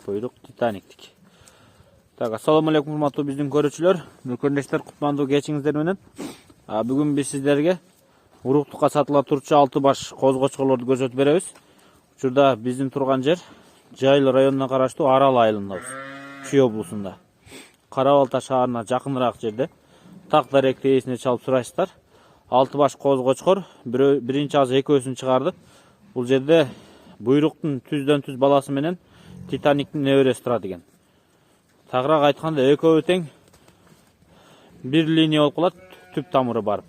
Buyruk Titaniktiki. Так, assalamu alaikum урматтуу биздин көрүүчүлөр, мүкөндөштөр, кутмандуу кечиңиздер менен. Бүгүн биз сиздерге уруктукка сатыла турчу 6 баш козгочкорлорду көрсөтүп беребиз. Учурда биздин турган жер Жайлы районуна караштуу Арал айылындабыз. Чүй облусунда. Карабалта шаарына жакыныраак жерде. Так дарек ээсине чалып сурайсыздар. 6 баш козгочкор, биринчи азы экөөсүн чыгарды. Бул жерде буйруктун түздөн түз баласы менен Титаниктин небереси турат экен. Тагыраак айтканда экөө тең бир линия болуп калат, түп тамыры барып.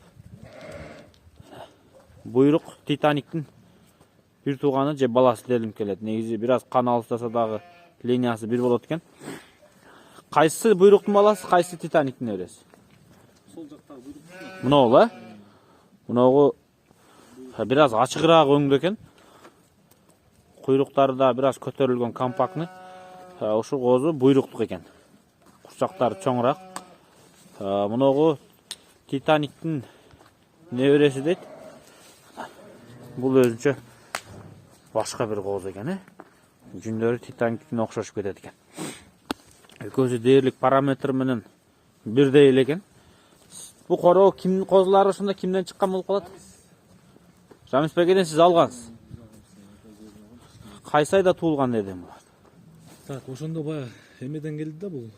Буйрук Титаниктин бир тууганы же баласы делип келет. Негизи бир аз кан алыстаса дагы линиясы бир болот экен. Кайсы буйруктун баласы, кайсы Титаниктин небереси? Сол жактагы буйрук. Мынау эле. Мынау бир аз ачыгыраак өңдүү экен. Куйруктары да бир аз көтөрүлгөн, компактный. Ошол козу буйруктук экен. Курчактары чоңураак. Мынау Титаниктин небереси дейт. Бул өзүнчө башка бир коз экен, Жүндөрү Титаниктикине окшошуп кетет экен. Экөөсү дээрлик параметр менен бирдей эле экен. Бу короо кимдин козулары ошондо кимден чыккан болуп калат? Рамис бекеден сиз алгансыз. Кайсы айда туулган дедим булар? Так, ошондо баягы эмеден келди да, бул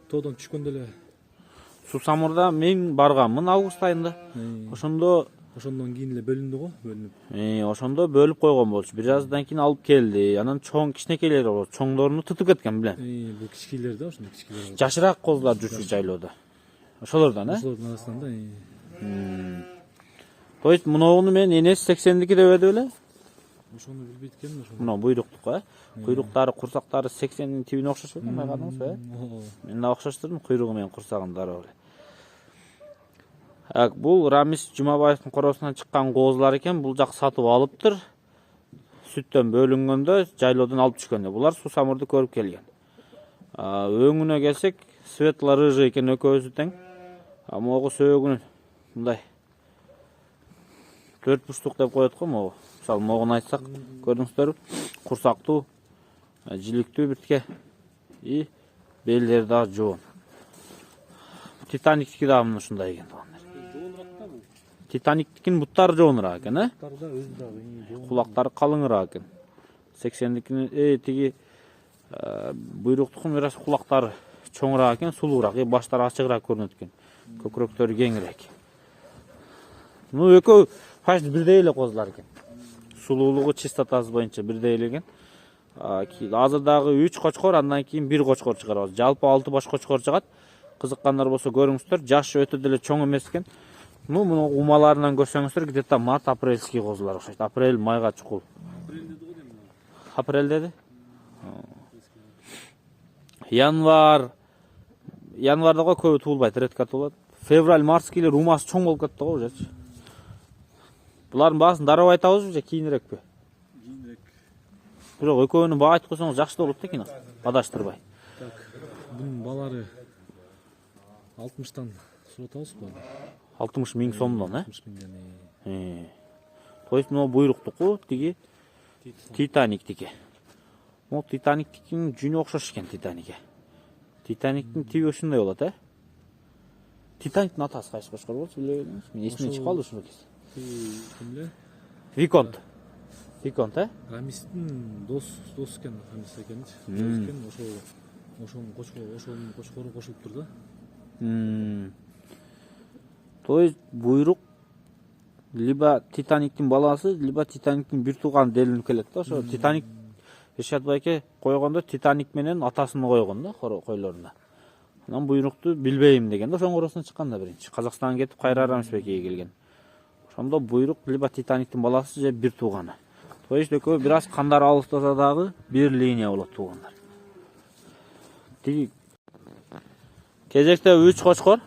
тоодон түшкөндө эле. Сусамурда мен барганмын август айында. Ошондон кийин эле бөлүндү го, бөлүнүп. Ошондо бөлүп койгон болчу. Бир аздан кийин алып келди. Анан чоң кичинекейлери болот. Чоңдорун тутуп кеткен билем. Бул кичкейлер да, ошондо кичкейлер. Жашыраак козулар жүрчү жайлоодо. Ошолордон, Ошолордун арасынан да. То есть мунуну мен энеси 80дики деп эди беле? Ошону билбейт экенмин ошону. Мына буйруктук, Куйруктары, курсактары 80дин тибине окшошпойт, байкадыңызбы, Мен да окшоштурдум, куйругу менен курсагын дароо эле. Бул Рамис Жумабаевдин короосунан чыккан козулар экен. Бул жак сатып алыптыр. Сүттөн бөлүнгөндө, жайлоодон алып түшкөндө. Булар Сусамурду көрүп келген. Өңүнө келсек, светло-рыжий экен, экөөсү тең. Могу сөөгүнү мындай 4 бурчтук деп коет го, могу. Мисалы, могуну айтсак, көрдүңүздөрбү? Курсактуу, жиликтүү биртке. И белдери да жоон. Титаниктики да мына ушундай экен. Титаниктикин буттары жоонураак экен, Кулактары калыңыраак экен. 80дикинин тиги буйруктукун бир аз кулактары чоңураак экен, сулуураак, баштары ачыгыраак көрүнөт экен. Көкүрөктөрү кеңирээк. Экөө почти бирдей эле козулар экен. Сулуулугу, чистотасы боюнча бирдей эле экен. Азырдагы 3 кочкор, андан кийин 1 кочкор чыгарабыз. Жалпы 6 баш кочкор чыгат. Кызыккандар болсо көрүңүздөр. Жашы өтө деле чоң эмес экен. Муну умаларынан көрсөңүздөр, где-то март-апрельский козулар окшойт. Апрель, майга чукул. Апрель деди? Январда го көбү туулбайт, редко туулат. Февраль, марскейлер умасы чоң болуп кетти го уже. Булардын баасын дароо айтабызбы же кийинирекпи? Кийинирээк. Бирок экөөнүн баа айтып койсоңуз жакшы болот да, кийин адаштырбай. Так, бунун балары 60тан суратабыз го. 60 миң сомдон, 60 миңден. То есть мына буйруктуку, тиги Титаниктики. Могу Титаниктикинин жүнү окшош экен Титаникке. Титаниктин тиби ушундай болот, Титаниктин атасы кайсы кочкор болчу, биле бериңиз? Мен эсиме чыгып калды ушул кез. Ким эле? Виконт, Рамистин дос экен, Рамис экенчи. Дос экен, ошонун кочкору кошулуптур да. То есть буйрук либо Титаниктин баласы, либо Титаниктин бир тууганы делинип келет да. Ошо Титаник Ришат байке койгондо Титаник менен атасын койгон да койлоруна. Анан буйрукту билбейм деген да, ошонун короосунан чыккан да биринчи. Казакстанга кетип кайра Рамис байкеге келген. Ошондо буйрук либо Титаниктин баласы же бир тууганы. То есть экөө бир аз кандар алыстаса дагы бир линия болот туугандар. Тиги кезекте 3 кочкор.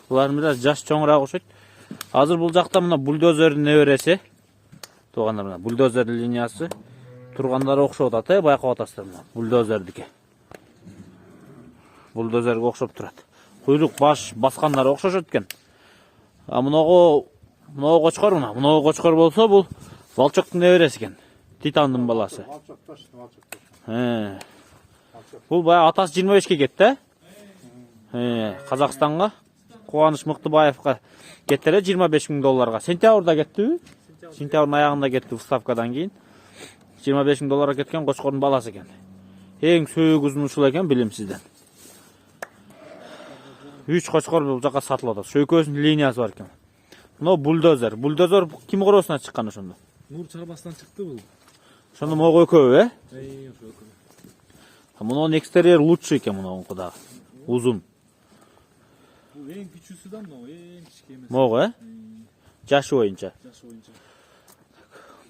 Булар бир аз жаш чоңураак окшойт. Азыр бул жакта мына бульдозердин небереси. Туугандар мына бульдозер линиясы тургандары окшоп атат, байкап атасыздар мына бульдозердики. Бульдозерге окшоп турат. Куйрук баш баскандары окшошот экен. Мынагу кочкор болсо бул Волчоктун неберesi экен. Титандын баласы. Valçoktaş, valçoktaş. He. Бул баягы атасы 25ке кетти, Казакстанга. Кубаныч Мыктыбаевга кетти эле $25,000. Сентябрда кеттиби? Сентябрдын аягында кетти выставкадан кийин. $25,000 кеткен кочкордун баласы экен. Эң сөөк узун ушул экен билимсизден. 3 кочкор бул жака сатылып атат. Шөйкөсүнүн линиясы бар экен. Мына бульдозер. Бульдозер ким короосуна чыккан ошондо? Нур чарбастан чыкты бул. Ошондо могу экөө, Ошо экен. Мунун экстерьер лучше экен мунунку дагы. Узун. Бул эң күчүүсү да мына эң кичке эмес. Могу, Жашы боюнча. Жаш боюнча.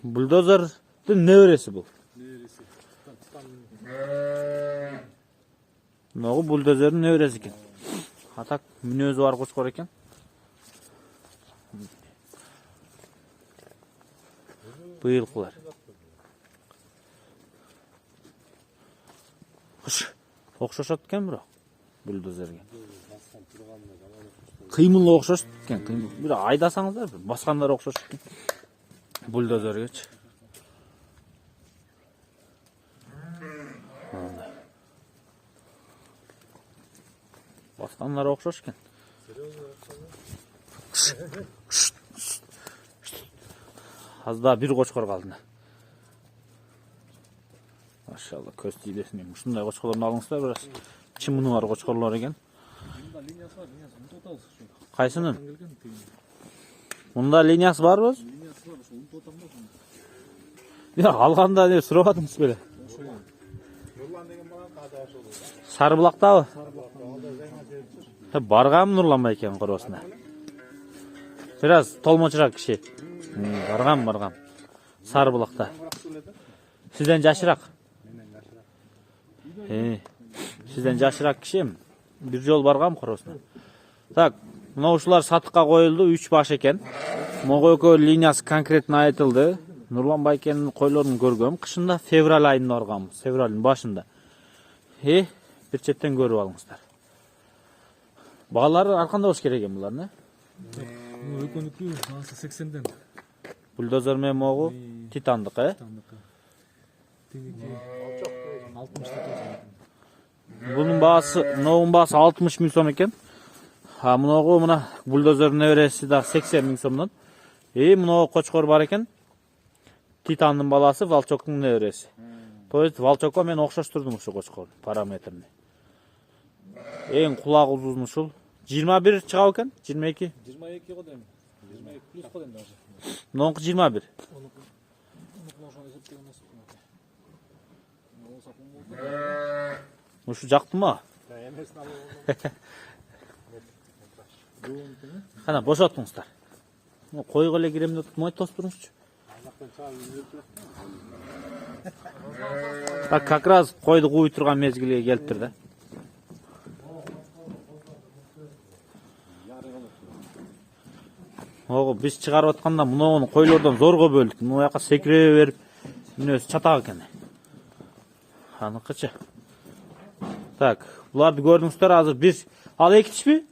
Бульдозердин небереси бул. Небереси. Могу бульдозердин небереси экен. Атак мүнөзү бар кочкор экен. Быйылкылар. Окшошот экен бирок бульдозерге. Кыймылы окшош экен, кыймыл. Бир айдасаңыздар, баскандар окшош экен. Бульдозергечи. Баскандар окшош экен. Азда бир кочкор калды. Машалла, көз тийлесин. Ушундай кочкорлорду алыңыздар, бираз чымыны бар кочкорлор экен. Мында линиясы бар, линиясы унутуп атабыз ушу. Кайсынын? Келген тиги. Мында линиясы барбы? Линиясы бар, ошо унутуп атам да ошону. Бирок алганда не сурап атыңыз беле? Ошо. Nurlan degen balan kada aşıldı. Сарыбулактабы? Баргам Нурлан байкенин короосуна. Бираз толмочураак киши. Баргам. Сарыбулакта. Сизден жашыраак. Сизден жашыраак киши. Бир жол баргам короосуна. Так, мына ушулар сатыкка коюлду, 3 баш экен. Могу экөө линиясы конкретно айтылды. Нурлан байкенин койлорун көргөм. Кышында февраль айында баргам, февралдын башында. Бир четтен көрүп алыңыздар. Багалары арканда болуш керек экен булардын, Экөнүкү баасы 80ден. Бульдозер менен могу титандык, Тандыкы. Тигики 60 Bunun baası, noğun baası 60 bin som eken. Ha, munoğu muna buldozer'in növresi da 80 bin somdan. Munoğu koçkor var eken. Titan'ın balası Valçok'un növresi. То есть Valçok'a men okşaştırdım şu koçkor parametrini. En kulak uzun uşul. 21 çıkav eken, 22. 22 го дейм. 22 плюс го дейм даже. Noğun 21. Онуку ошону эсептеген эмес. Uşu jaktı mı? Kana boşaltыңыздар. Koyuğa ele giremde tutmayı tospurmuşçu. Bak как раз koydu koyu turgan mezgiliye geliptir de. Oğu biz çıkarıp atқанда мұны koylardan zorga böldük. Мұны яқа секірebe berip münöz çataq eken. Anıqıcı. Так, bulardı gördüңүздөр азыр bir al ekitiş mi?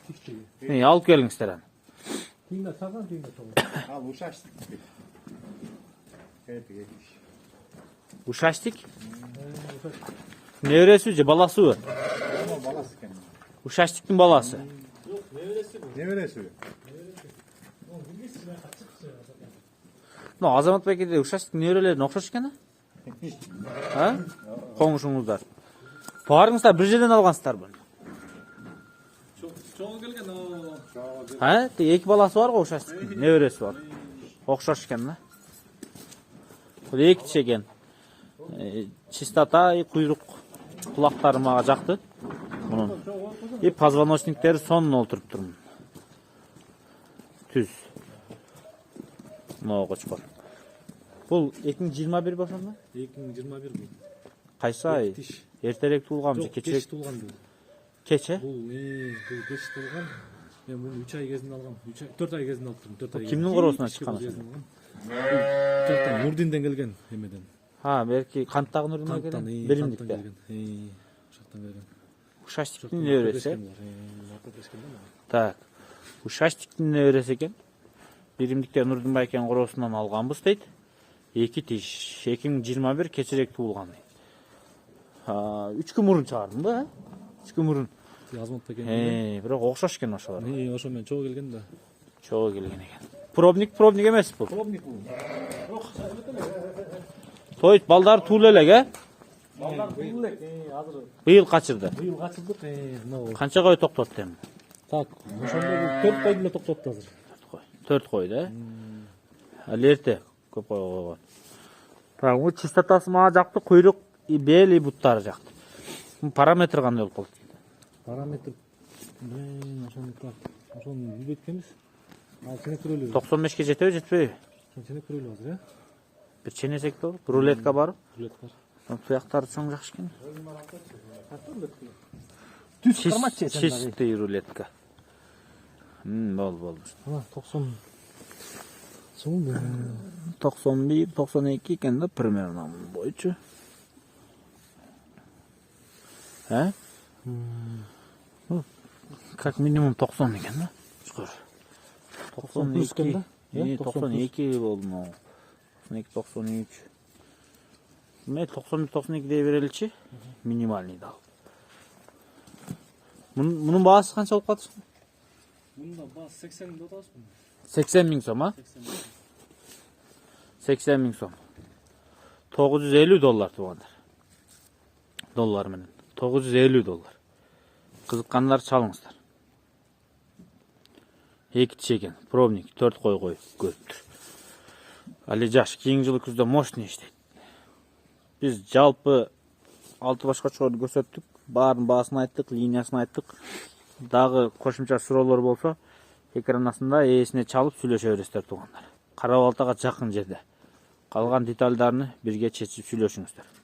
Экти. Alıp geliңizler. Тиңде саган тиңде толу. Al uşaştık. Uşaştık. Nevresi же balası mı? Balası kendi. Uşaştık'ın balası. Ne veresi? No, Azamat Bey'e de Uşaştık nevrelerine okşaş eкен, ha? Koңuşuңuzдар. Barыңızдар bir жерден алгансыздар bunu. Çoğu келген o. Ha? Екі баласы бар ғой Uşaştık'ın. Nevresi var. Okşaş eкен, ha? Бұл екі çeken. Чистота, куйрук kulaqları mağa жақты. Bunun. Позвоночниктері сонун олтуруп турмун. Түз. Мына koçkor. Бұл 2021 башында? 2021 bu. Кайсы ай? Эртерээк туулган же Кеч кечирээк? туулган bu. Кече? Бұл кеч туулган. Мен bunu 3 ay кезинде алгам. 4 ay кезинде алып турдум. 4 ay. Кимдин короосуна чыккан? Жактан Нурдинден келген эмеден. Ha, belki kanttагы Нурдинен келген. Биримдикте. Ошоктон келген. Ушаштиктин неберesi. Так. Ушаштиктин неберesi экен. Биримдикте Нурдин байкенин короосунан алганбыз дейт. 2 tiş. 2021 keçерек tuğulgan. 3 gün murun çağırdım da. 3 gün murun. Yazмапты экен. Бирок окшош экен ошолор. Ошо менен чогуу келген да. Чогуу келген экен. Пробник эмес бул. Пробник бул. То есть балдар туулу элек, э? Балдар быйыл элек, азыр Быйыл качырды. Быйыл качылдык. Мына Канча кой токтотту эми? так, ошондо 4 кой деле токтотту азыр. 4 кой да. Ал эрте көп кой койгон. Так, бул чистотасы мага жакты, куйрук, бел и буттары жакты. Параметр кандай болуп калды? Параметр ошону билбейт экенбиз. Ал ченек көрөлү. 95ке жетеби, жетпейби? Ченек көрөлү азыр, э? Бир ченесек да, бир рулетка барып. Рулеткар. Туяктары чоң жакшы экен. Түз кармачы сен. Чистый рулетка. Болду. Ана 90 сом. 91, 92 экен да примерно бойчу. Как минимум 90 экен да. Шүкүр. 90 экен да? 92 болду могу. 92, 93. Мен 91-92 дей береличи. Минимальный дал. Мунун баасы канча болуп калды? Мында баасы 80 миң деп атабызбы? 80 миң сом, а? 80 миң сом. 950 доллар туугандар. Доллар менен. 950 доллар. Кызыккандар чалыңыздар. 2 тиш экен. Пробник 4 кой көптүр. Али жаш, кийинки жылы күздө мощный иштейт. Биз жалпы 6 башка чоорду көрсөттүк. Баарын баасын айттык, линиясын айттык. Дагы кошумча суроолор болсо, экран астында ээсине чалып сүйлөшө бересиздер туугандар. Кара балтага жакын жерде. Калган детальдарын бирге чечип сүйлөшүңүздөр.